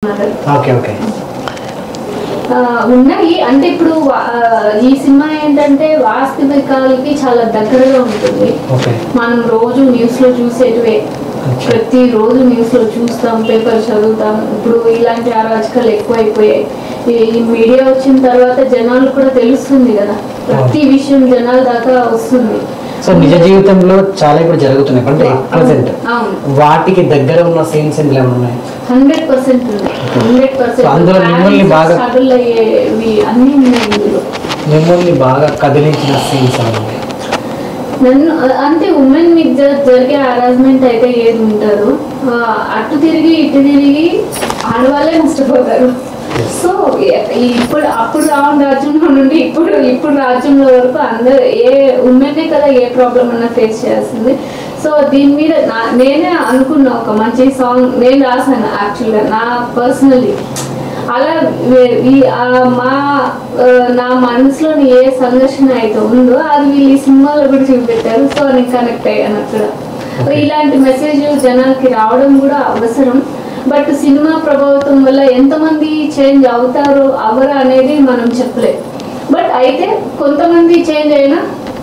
Okay okay ఉన్నాయి అంటే ఇప్పుడు ఈ సినిమా ఏంటంటే వాస్తవికాలకి చాలా దగ్గరగా ఉంటుంది. మనం రోజు న్యూస్ లో చూసేటివే, ప్రతి రోజు న్యూస్ లో చూస్తాం, పేపర్ చదువుతాం. ఇప్పుడు ఇలాంటి అరాచకాలు ఎక్కువైపోయాయి. ఈ మీడియా వచ్చిన తర్వాత జనాలు కూడా తెలుస్తుంది కదా, ప్రతి విషయం జనాల దాకా వస్తుంది. సో నిజ జీవితంలో చాలా ఇప్పుడు జరుగుతున్నాయి అంటే ప్రెసెంట్ వాటికి దగ్గర ఉన్న సీన్స్ ఏమైనా ఉన్నాయి? 100% ఉన్నాయి. 100% అందులో మిమ్మల్ని బాగా స్ట్రగుల్ అయ్యేవి అన్నీ ఉన్నాయి. ఇందులో మిమ్మల్ని బాగా కదిలించిన సీన్స్ ఉన్నాయి? నన్ను అంటే ఉమెన్ మీద జరిగే హరాస్మెంట్ అయితే ఏది ఉంటారు, అటు తిరిగి ఇటు తిరిగి ఆడవాళ్ళే నష్టపోతారు. సో ఇప్పుడు అప్పుడు రావణ రాజ్యంలో నుండి ఇప్పుడు రాజ్యంలో వరకు అందరు ఏ ఉమెన్నే కదా ఏ ప్రాబ్లం అన్నా ఫేస్ చేస్తుంది. సో దీని మీద నేనే అనుకున్న ఒక మంచి సాంగ్ నేను రాశాను యాక్చువల్గా నా పర్సనలీ. అలా నా మనసులోని ఏ సంఘర్షణ అయితే ఉందో అది వీళ్ళు ఈ సినిమాలో కూడా చూపెట్టారు. సో నేను కనెక్ట్ అయ్యాను అక్కడ. ఇలాంటి మెసేజ్ జనాలకి రావడం కూడా అవసరం. బట్ సినిమా ప్రభావితం వల్ల ఎంతమంది చేంజ్ అవుతారో అవరా అనేది మనం చెప్పలేదు. బట్ అయితే కొంతమంది చేంజ్ అయినా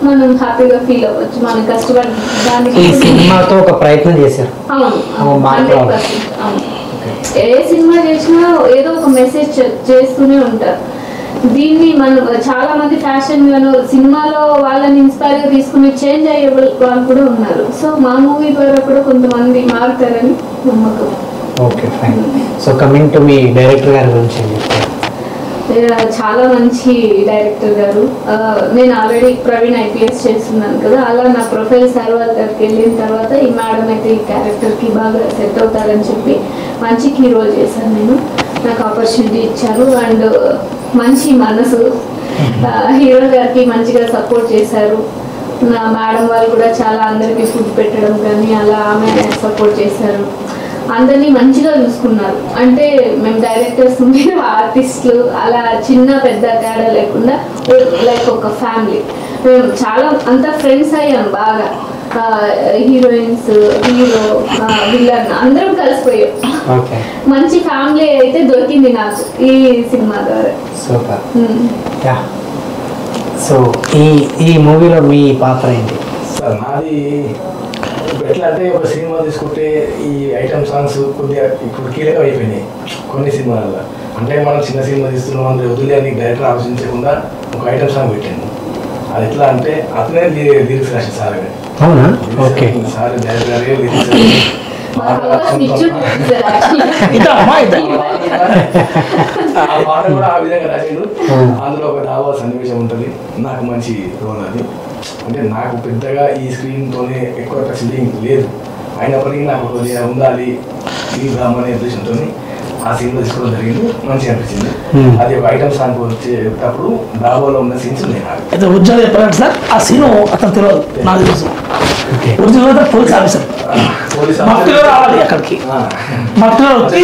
మనం హ్యాపీగా ఫీల్ అవ్వచ్చు. మనం కష్టపడి దానికి సినిమాతో ఒక ప్రయత్నం చేశారు. అవును, 100%. అవును, ఏ సినిమా చేసినా ఏదో ఒక మెసేజ్ చేస్తూనే ఉంటారు. దీన్ని మనం చాలా మంది ఫ్యాషన్ గాను సినిమాలో వాళ్ళని ఇన్స్పైర్ గా తీసుకుని చేంజ్ అయ్యే వాళ్ళు కూడా ఉన్నారు. సో మా మూవీ ద్వారా కూడా కొంతమంది మారుతారని నమ్మకం. Okay fine. So coming to me director గారి గురించి ఏం చెప్తారు? చాలా మంచి డైరెక్టర్ గారు. నేను ఆల్రెడీ ప్రవీణ్ IPS చేస్తున్నాను కదా, అలా నా ప్రొఫైల్ సార్ వాళ్ళ దగ్గరికి వెళ్ళిన తర్వాత ఈ మేడం అయితే ఈ క్యారెక్టర్కి బాగా సెట్ అవుతారని చెప్పి మంచి కీ రోల్ చేశాను. నేను నాకు ఆపర్చునిటీ ఇచ్చారు అండ్ మంచి మనసు, హీరో గారికి మంచిగా సపోర్ట్ చేశారు. నా మేడం వాళ్ళు కూడా చాలా అందరికీ ఫుడ్ పెట్టడం కానీ అలా ఆమె సపోర్ట్ చేశారు. అందరినీ మంచిగా చూసుకున్నారు. అంటే మేము డైరెక్టర్స్ మీరు ఆర్టిస్టులు అలా చిన్న పెద్ద తేడా లేకుండా లైక్ ఒక ఫ్యామిలీ. మేము చాలా అంతా ఫ్రెండ్స్ అయ్యాం బాగా. హీరోయిన్స్, హీరో, విల్లన్ అందరం కలిసిపోయాం. మంచి ఫ్యామిలీ అయితే దొరికింది నాకు ఈ సినిమా ద్వారా. సో ఈ మూవీలో మీ పాత్ర ఏంటి? సార్ నాది ఎట్లా అంటే ఒక సినిమా తీసుకుంటే ఈ ఐటమ్ సాంగ్స్ కొద్దిగా ఇప్పుడు కీలకం అయిపోయినాయి కొన్ని సినిమాలలో. అంటే మనం చిన్న సినిమా తీస్తున్నాం అంటే వదిలే అని డైరెక్టర్ ఆలోచించకుండా ఒక ఐటమ్ సాంగ్ పెట్టాను. అది ఎట్లా అంటే అతనే లిరిక్స్ రాశారు సార్ గారు. అవునా? ఓకే. సార్ డైరెక్టర్ గారే లిరిక్స్ ఆ పాట కూడా ఆ విధంగా రాశాడు. అందులో ఒక దావా సన్నివేశం ఉంటుంది. నాకు మంచి రోల్ అది. అంటే నాకు పెద్దగా ఈ స్క్రీన్తోనే ఎక్కువ టచింగ్ లేదు, అయినప్పటికీ నాకు కొద్దిగా ఉండాలి ఈ డ్రామా అనే ఉద్దేశంతో ఆ సీన్లో తీసుకోవడం జరిగింది. మంచిగా అనిపించింది. అది ఒక ఐటమ్ సాంగ్ వచ్చేటప్పుడు డాబాలో ఉన్న సీన్స్ ఉన్నాయి. అయితే ఉద్యోగం చెప్పాలంటే సార్ ఆ సీను అతను తెలియదు, నాకు తెలుసు. ఒరిజినల్ పోలీస్ ఆఫీసర్ మఫ్టీలో రావాలి అక్కడికి. మఫ్టీలో వచ్చి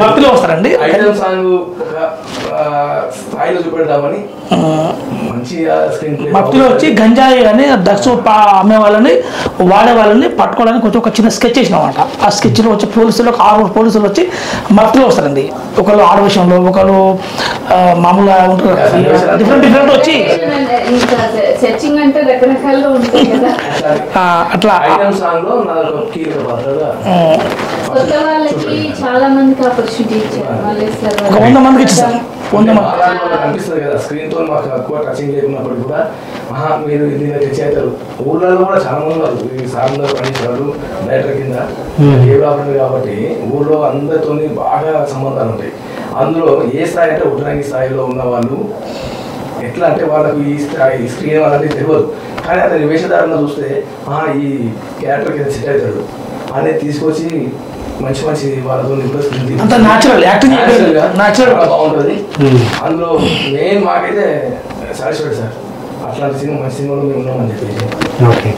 మఫ్టీలో వస్తారండి. ఐటమ్ సాంగ్ స్థాయిలో చూపెడదామని మఫ్టీలో వచ్చి గంజాయి అని డ్రగ్స్ అమ్మే వాళ్ళని వాడే వాళ్ళని పట్టుకోవడానికి కొంచెం ఒక చిన్న స్కెచ్ చేసినమాట. ఆ స్కెచ్లో వచ్చి పోలీసులు 6 పోలీసులు వచ్చి మఫ్టీలో వస్తారండి. ఒకళ్ళు ఆడ విషయంలో, ఒకళ్ళు మామూలుగా ఉంటారు, డిఫరెంట్ వచ్చి సెర్చింగ్ అంటే రకరకాలుగా ఉంటుంది కదా. అట్లా కొత్త వాళ్ళకి చాలా మందికి ఆపర్చునిటీ ఇచ్చారు. 100 మందికి ఇచ్చారు. 100 మంది అనిపిస్తుంది కదా స్క్రీన్ తో మాకు ఎక్కువ టచింగ్ లేకున్నప్పుడు కూడా మీరు దీన్ని తెచ్చేస్తారు. ఊళ్ళలో కూడా చాలా మంది ఉన్నారు. ఈ సార్లు పండించారు డైరెక్టర్ కింద ఏ ప్రాబ్లం కాబట్టి ఊళ్ళో అందరితో బాగా సంబంధాలు ఉంటాయి. అందులో ఏ స్థాయి అంటే ఉత్తరాంగి స్థాయిలో ఉన్న వాళ్ళు ఎట్లా అంటే వాళ్ళకు ఈ స్థాయి స్క్రీన్ వాళ్ళని తెలియదు, కానీ అతని వేషధారణ చూస్తే ఈ క్యారెక్టర్ కింద సెట్ అవుతాడు అనేది తీసుకొచ్చి మంచి వాళ్ళతో బాగుంటుంది. అందులో మెయిన్ మాకైతే సాటిస్ఫైడ్ సార్. అట్లాంటి సినిమా మంచి సినిమాలో మేము ఉన్నామని చెప్పేసి. ఓకే.